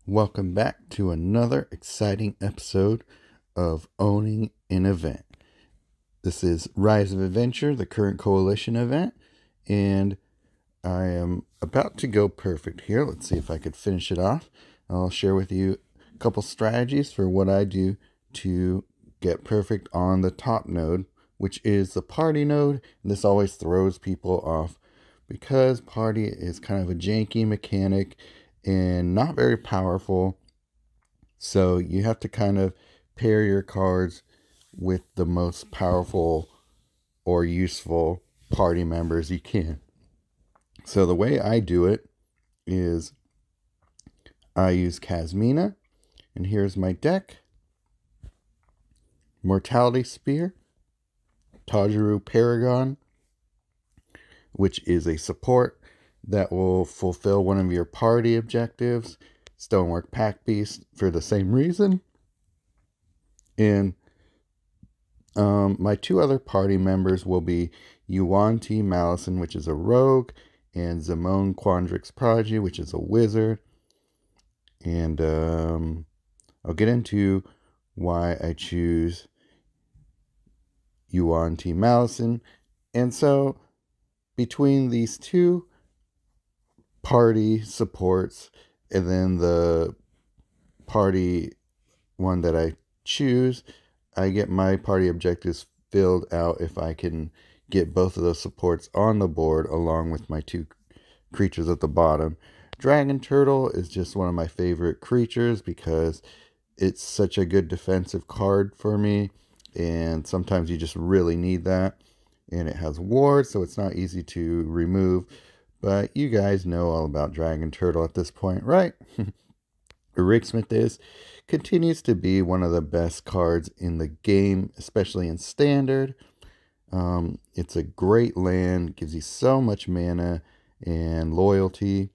Welcome back to another exciting episode of Owning an Event. This is Rise of Adventure, the current coalition event, and I am about to go perfect here. Let's see if I could finish it off. I'll share with you a couple strategies for what I do to get perfect on the top node, which is the party node. And this always throws people off because party is kind of a janky mechanic and not very powerful. So you have to kind of pair your cards with the most powerful or useful party members you can. So the way I do it is I use Kasmina, and here's my deck. Mortality Spear, Tajiru Paragon, which is a support that will fulfill one of your party objectives. Stonework Pack Beast for the same reason. And my two other party members will be Yuan T. Malison, which is a rogue, and Zimone Quandrix Prodigy, which is a wizard. And I'll get into why I choose Yuan T. Malison. And so between these two party supports and then the party one that I choose, I get my party objectives filled out if I can get both of those supports on the board along with my two creatures at the bottom. Dragon Turtle is just one of my favorite creatures because it's such a good defensive card for me, and sometimes you just really need that. And it has wards, so it's not easy to remove, but you guys know all about Dragon Turtle at this point, right? Ricksmith continues to be one of the best cards in the game, especially in Standard. It's a great land, gives you so much mana and loyalty,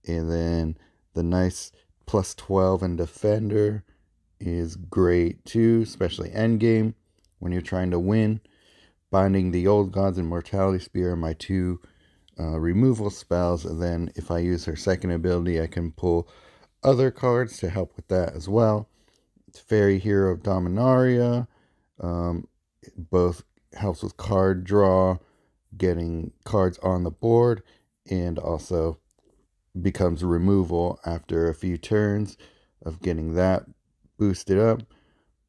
and then the nice plus 12 in Defender is great too, especially endgame when you're trying to win. Binding the Old Gods and Mortality Spear are my two removal spells, and then if I use her second ability, I can pull other cards to help with that as well. It's Fairy Hero of Dominaria. Both helps with card draw, getting cards on the board, and also becomes removal after a few turns of getting that boosted up.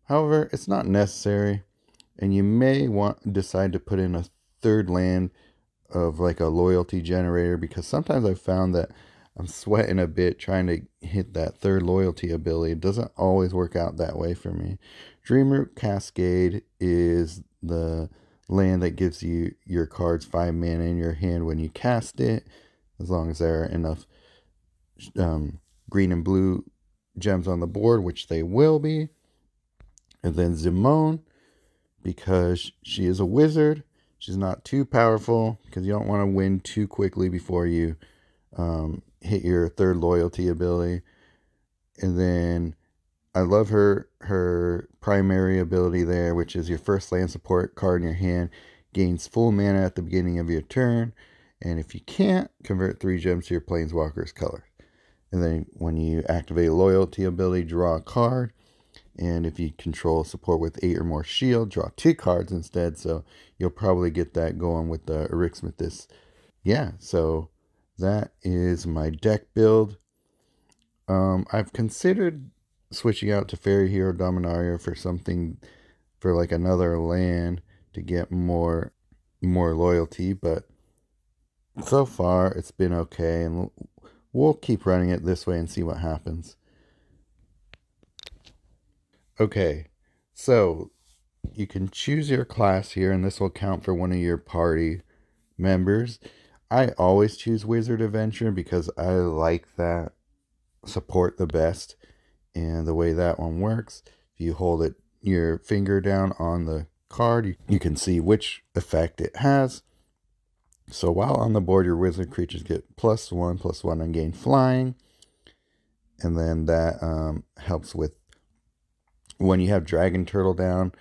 However, it's not necessary, and you may decide to put in a third land of like a loyalty generator, because sometimes I've found that I'm sweating a bit trying to hit that third loyalty ability. It doesn't always work out that way for me. Dreamroot Cascade is the land that gives you your cards 5 mana in your hand when you cast it, as long as there are enough green and blue gems on the board, which they will be. And then Zimone, because she is a wizard. She's not too powerful because you don't want to win too quickly before you hit your third loyalty ability. And then I love her primary ability there, which is your first land support card in your hand gains full mana at the beginning of your turn, and if you can't, convert 3 gems to your planeswalker's color. And then when you activate a loyalty ability, draw a card, and if you control support with 8 or more shield, draw 2 cards instead. So you'll probably get that going with the Erixmethus. Yeah, so that is my deck build. I've considered switching out to Fairy Hero Dominaria for something, for like another land to get more loyalty, but so far it's been okay, and we'll keep running it this way and see what happens. Okay, so you can choose your class here, and this will count for one of your party members. I always choose Wizard Adventure because I like that support the best, and the way that one works, if you hold it your finger down on the card, you can see which effect it has. So while on the board, your wizard creatures get +1/+1 and gain flying, and then that helps with when you have Dragon Turtle down.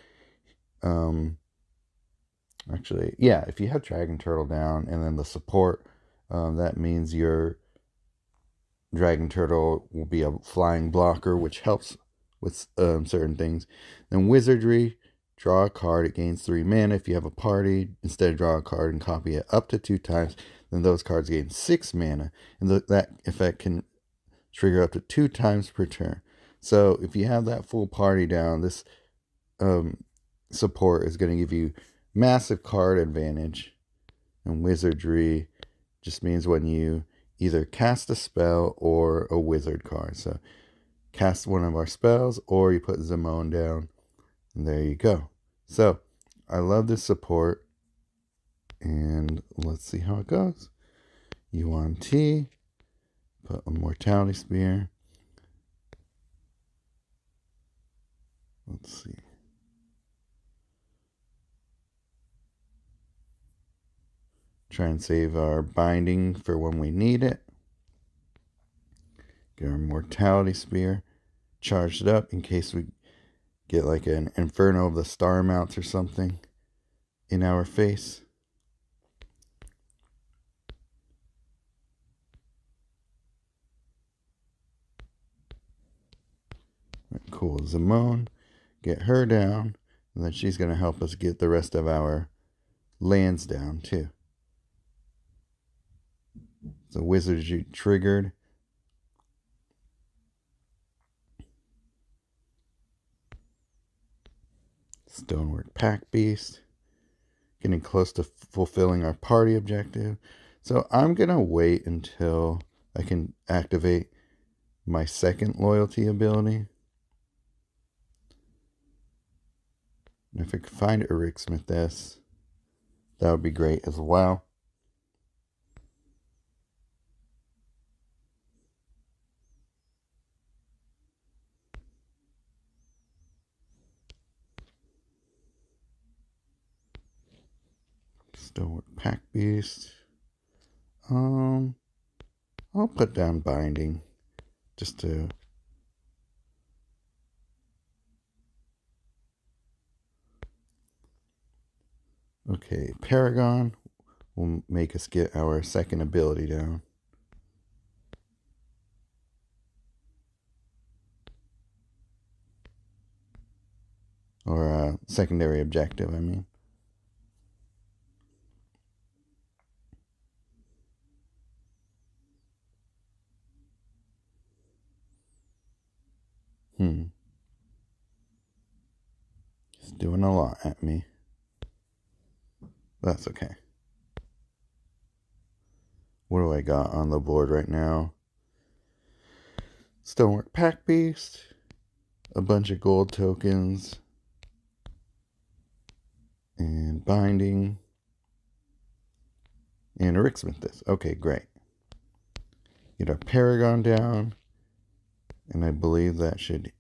Actually, yeah, if you have Dragon Turtle down and then the support, that means your Dragon Turtle will be a flying blocker, which helps with certain things. Then Wizardry, draw a card. It gains 3 mana. If you have a party, instead draw a card and copy it up to 2 times, then those cards gain 6 mana. And that effect can trigger up to 2 times per turn. So if you have that full party down, this support is going to give you massive card advantage. And Wizardry just means when you either cast a spell or a wizard card. So cast one of our spells, or you put Zimone down, and there you go. So I love this support, and let's see how it goes. Yuan Ti, put a Mortality Spear. Let's see. Try and save our binding for when we need it. Get our Mortality Spear charged up in case we get like an Inferno of the Star Mounts or something in our face. Cool. Zimone, get her down, and then she's going to help us get the rest of our lands down too. So Wizardry triggered. Stonework Pack Beast. Getting close to fulfilling our party objective. So I'm going to wait until I can activate my second loyalty ability. And if I could find Ericsmith S, that would be great as well. Stonework Pack Beast. I'll put down Binding just to okay, Paragon will make us get our second ability down. Or secondary objective, I mean. He's doing a lot at me. That's okay. What do I got on the board right now? Stonework Pack Beast, a bunch of gold tokens, and Binding, and Ericsmith this. Okay, great. Get our Paragon down, and I believe that should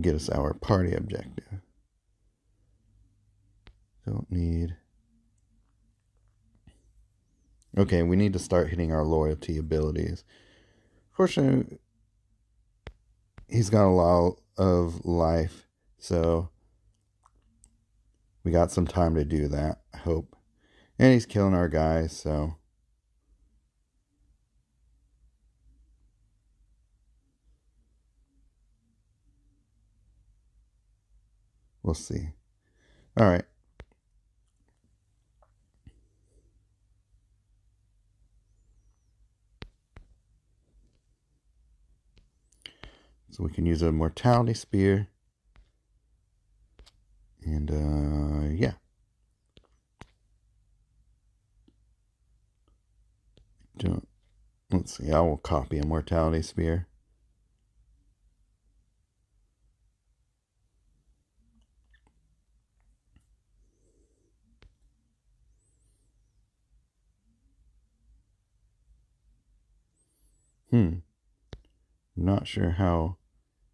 get us our party objective. Don't need... Okay, we need to start hitting our loyalty abilities. Fortunately, he's got a lot of life, so we got some time to do that, I hope. And he's killing our guys, so... We'll see. Alright. So we can use a Mortality Spear. And, yeah. Let's see, I will copy a Mortality Spear. Not sure how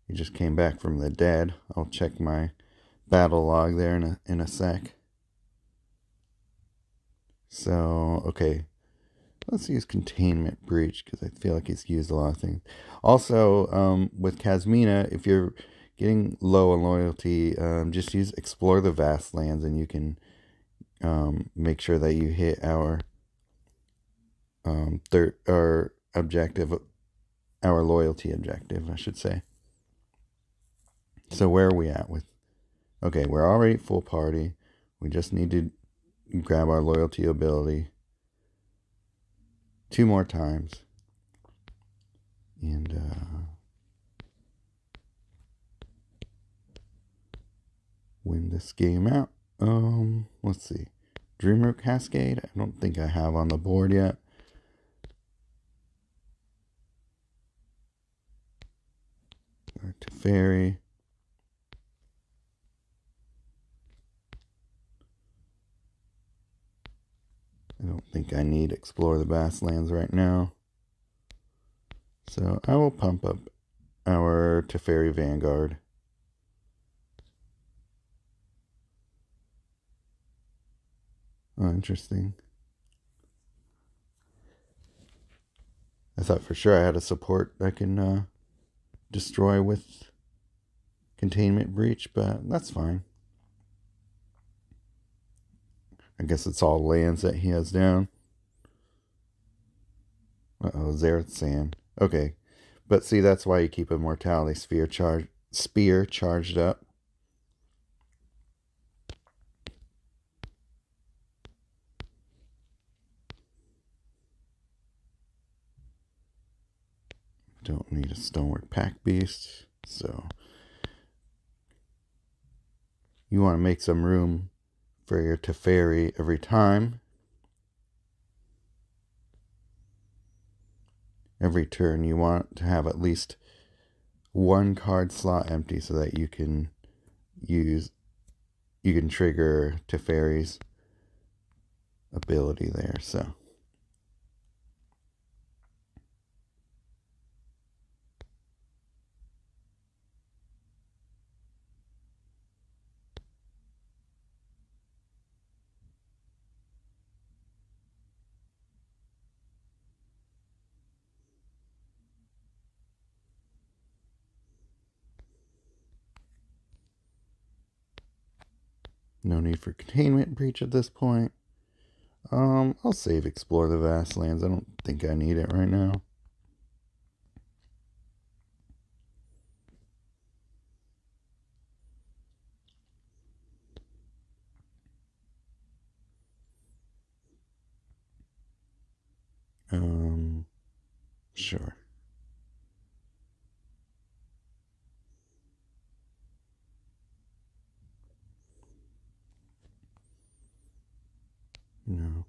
he just came back from the dead. I'll check my battle log there in a sec. So, okay. Let's use Containment Breach, because I feel like he's used a lot of things. Also, with Kasmina, if you're getting low on loyalty, just use Explore the Vast Lands, and you can make sure that you hit our objective, our loyalty objective, I should say. So where are we at with? Okay, we're already full party. We just need to grab our loyalty ability 2 more times. And win this game out. Let's see. Dreamroot Cascade, I don't think I have on the board yet. Teferi. I don't think I need Explore the Vastlands right now. So I will pump up our Teferi Vanguard. Oh, interesting. I thought for sure I had a support I can destroy with Containment Breach, but that's fine. I guess it's all lands that he has down. Uh-oh, Zareth Sand. Okay. But see, that's why you keep Immortality Spear charged up. Don't need a Stonework Pack Beast, so you want to make some room for your Teferi every time. Every turn you want to have at least 1 card slot empty so that you can trigger Teferi's ability there, so. No need for Containment Breach at this point. I'll save Explore the Vastlands. I don't think I need it right now. Sure. No.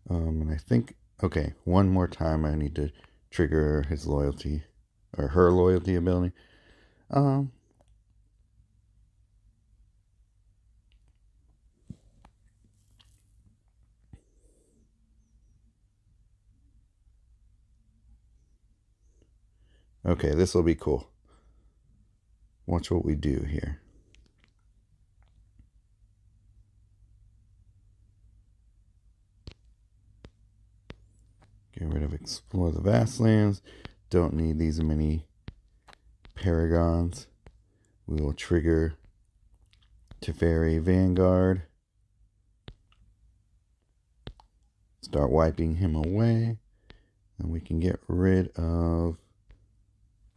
And I think, okay, 1 more time I need to trigger his loyalty, or her loyalty ability. Okay, this will be cool. Watch what we do here. Get rid of Explore the Vastlands. Don't need these many Paragons. We will trigger Teferi Vanguard. Start wiping him away. And we can get rid of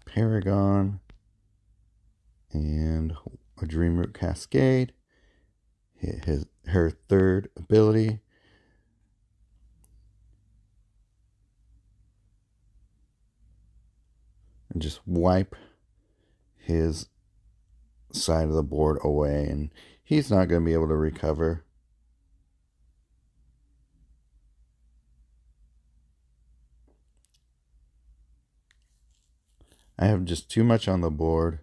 Paragon and a Dreamroot Cascade. Hit her 3rd ability. And just wipe his side of the board away, and he's not going to be able to recover. I have just too much on the board,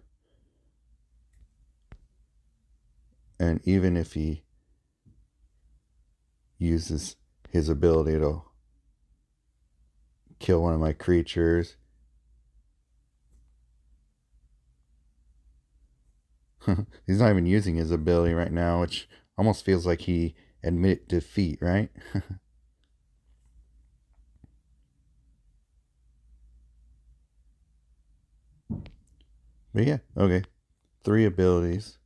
and even if he uses his ability to kill one of my creatures, he's not even using his ability right now, which almost feels like he admitted defeat, right? But yeah, okay. 3 abilities.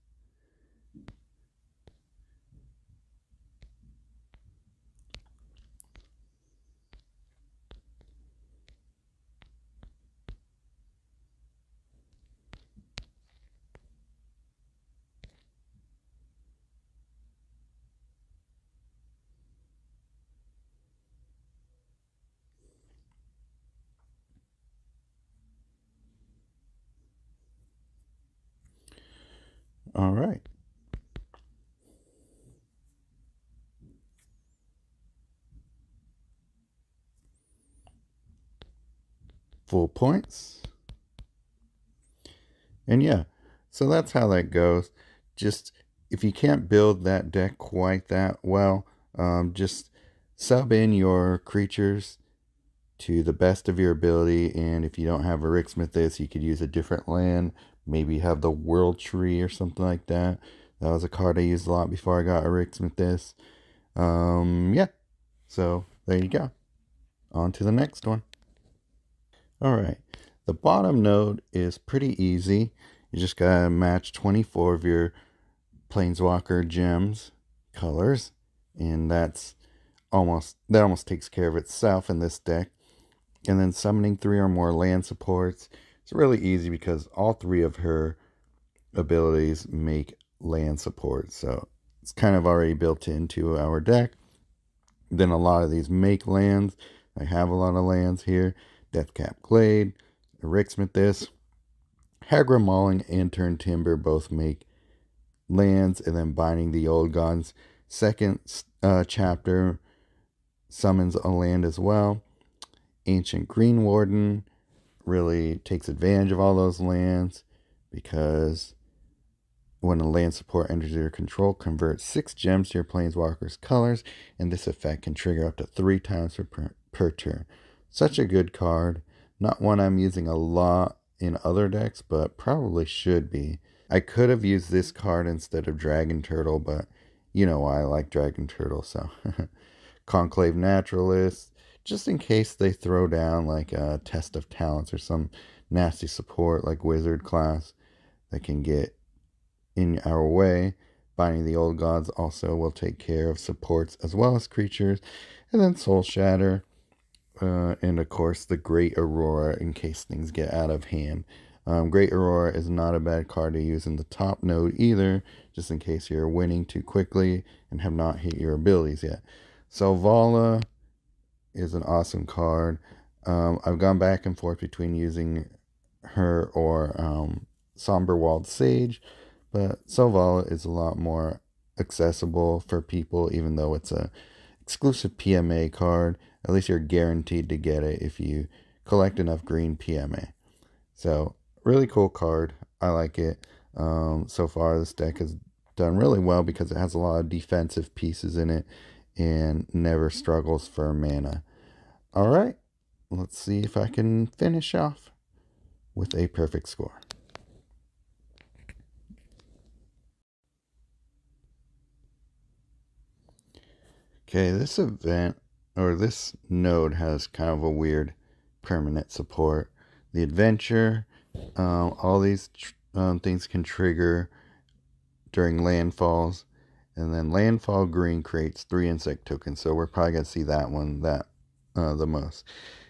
All right. Full points. And yeah, so that's how that goes. Just if you can't build that deck quite that well, just sub in your creatures to the best of your ability. And if you don't have a Ricksmithus, you could use a different land. Maybe have the World Tree or something like that. That was a card I used a lot before I got a Ricksmithus. Yeah. So there you go. On to the next one. All right. The bottom node is pretty easy. You just gotta match 24 of your Planeswalker gems colors, and that almost takes care of itself in this deck. And then summoning 3 or more land supports. It's really easy because all 3 of her abilities make land support, so it's kind of already built into our deck. Then a lot of these make lands. I have a lot of lands here. Deathcap Glade, Erixmithus, Hagra Mauling, and Turn Timber both make lands, and then Binding the Old Gods. Second chapter summons a land as well. Ancient Green Warden really takes advantage of all those lands because when a land support enters your control, convert 6 gems to your Planeswalker's colors, and this effect can trigger up to 3 times per turn. Such a good card. Not one I'm using a lot in other decks, but probably should be. I could have used this card instead of Dragon Turtle, but you know why I like Dragon Turtle, so. Conclave Naturalist, just in case they throw down like a Test of Talents or some nasty support like Wizard class that can get in our way. Binding the Old Gods also will take care of supports as well as creatures. And then Soul Shatter. And of course, the Great Aurora in case things get out of hand. Great Aurora is not a bad card to use in the top node either, just in case you're winning too quickly and have not hit your abilities yet. Selvala is an awesome card. I've gone back and forth between using her or Somberwald Sage, but Selvala is a lot more accessible for people, even though it's a exclusive PMA card. At least you're guaranteed to get it if you collect enough green PMA. So, really cool card. I like it. So far, this deck has done really well because it has a lot of defensive pieces in it and never struggles for mana. All right, let's see if I can finish off with a perfect score. Okay, this event or this node has kind of a weird permanent support. The adventure, all these things can trigger during landfalls, and then landfall green creates 3 insect tokens. So we're probably gonna see that one the most.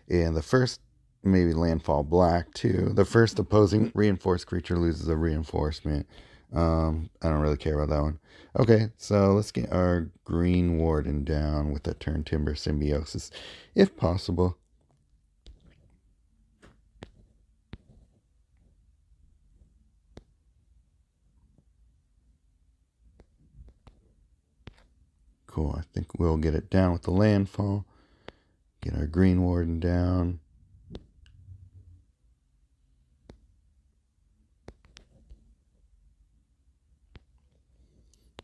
And the first, maybe landfall black too. The first opposing reinforced creature loses a reinforcement. I don't really care about that one. Okay, so let's get our green warden down with the turn timber symbiosis, if possible. Cool, I think we'll get it down with the landfall. Get our green warden down.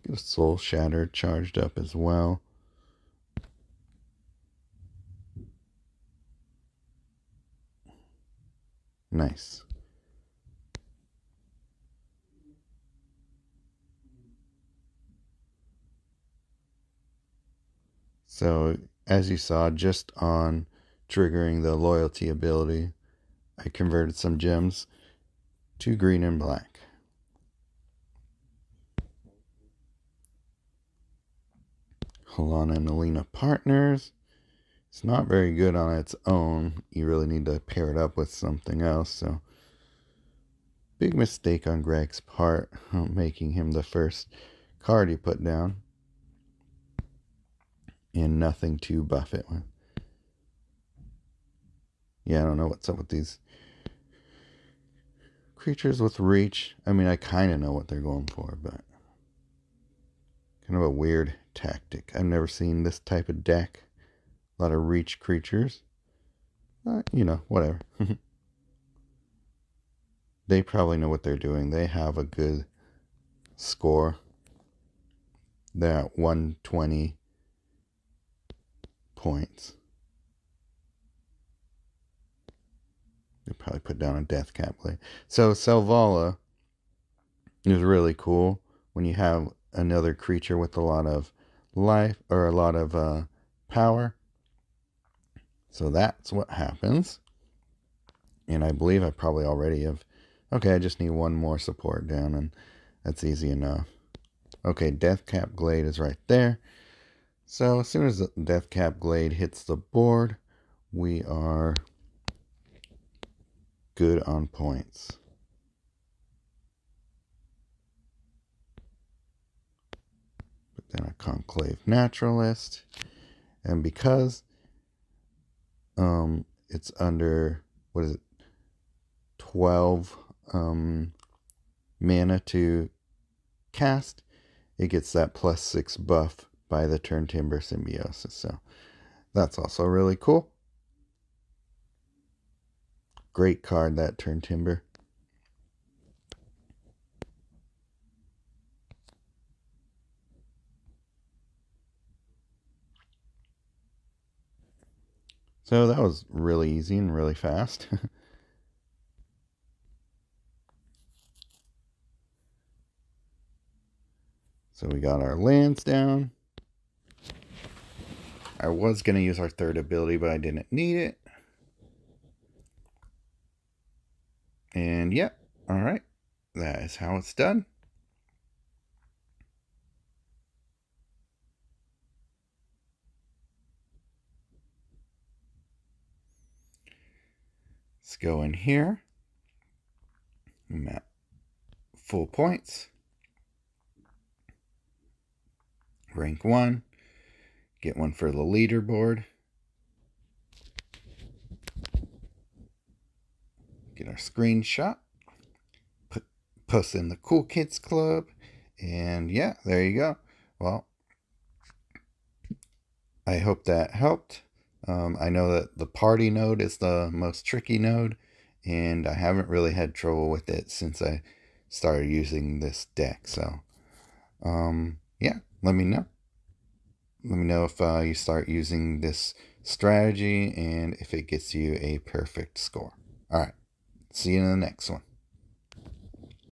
Get a soul shatter charged up as well. Nice. So, as you saw, just on triggering the loyalty ability, I converted some gems to green and black. Halana and Alina partners. It's not very good on its own. You really need to pair it up with something else. So, big mistake on Greg's part, making him the first card he put down. And nothing to buff it with. Yeah, I don't know what's up with these creatures with reach, I mean, I kind of know what they're going for, but kind of a weird tactic. I've never seen this type of deck. A lot of reach creatures. Whatever. They probably know what they're doing. They have a good score. They're at 120 points. They probably put down a death cap blade. So Selvala is really cool when you have another creature with a lot of life or a lot of power. So that's what happens. And I believe I probably already have. Okay, I just need one more support down, and that's easy enough. Okay, Death Cap Glade is right there. So as soon as the Death Cap Glade hits the board, we are good on points. Put down a Conclave Naturalist. And because it's under, 12 mana to cast, it gets that +6 buff by the Turn Timber Symbiosis. So that's also really cool. Great card, that Turn Timber. So that was really easy and really fast. So we got our lands down. I was going to use our third ability, but I didn't need it. And yep, all right. That is how it's done. Let's go in here. I'm at full points. Rank 1. Get one for the leaderboard. Get our screenshot. Post in the Cool Kids Club. And yeah, there you go. Well, I hope that helped. I know that the party node is the most tricky node, and I haven't really had trouble with it since I started using this deck. So, yeah, let me know. Let me know if you start using this strategy and if it gets you a perfect score. All right, see you in the next one.